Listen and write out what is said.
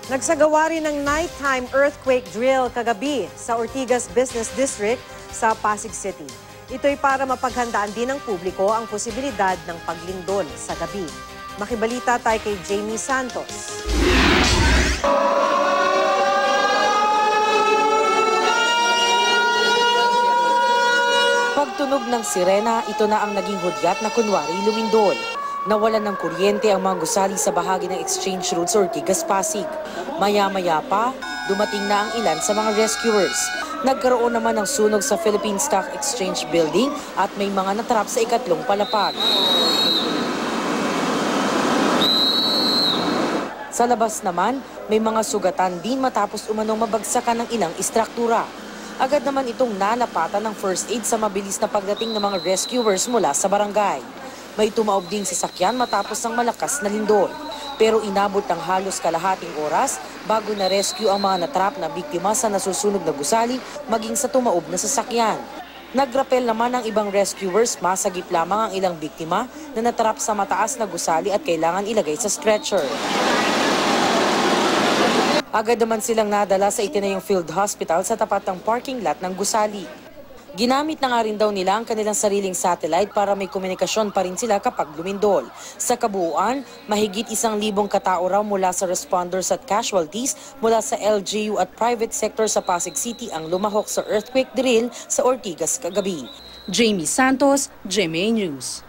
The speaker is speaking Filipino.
Nagsagawa rin ng nighttime earthquake drill kagabi sa Ortigas Business District sa Pasig City. Ito'y para mapaghandaan din ng publiko ang posibilidad ng paglindol sa gabi. Makibalita tayo kay Jamie Santos. Pagtunog ng sirena, ito na ang naging hudyat na kunwari lumindol. Nawalan ng kuryente ang mga gusali sa bahagi ng exchange road sa Ortigas, Pasig. Maya-maya pa, dumating na ang ilan sa mga rescuers. Nagkaroon naman ng sunog sa Philippine Stock Exchange Building at may mga natrap sa ikatlong palapag. Sa labas naman, may mga sugatan din matapos umanong mabagsakan ng ilang istruktura. Agad naman itong nalapatan ng first aid sa mabilis na pagdating ng mga rescuers mula sa barangay. May tumaob ding sasakyan matapos ng malakas na lindol. Pero inabot ng halos kalahating oras bago na-rescue ang mga natrap na biktima sa nasusunog na gusali maging sa tumaob na sasakyan. Nagrapel naman ang ibang rescuers, masagip lamang ang ilang biktima na natrap sa mataas na gusali at kailangan ilagay sa stretcher. Agad naman silang nadala sa itinayong field hospital sa tapat ng parking lot ng gusali. Ginamit na nga rin daw nila ang kanilang sariling satellite para may komunikasyon pa rin sila kapag lumindol. Sa kabuuan, mahigit 1,000 katao raw mula sa responders at casualties mula sa LGU at private sector sa Pasig City ang lumahok sa earthquake drill sa Ortigas kagabi. Jamie Santos, GMA News.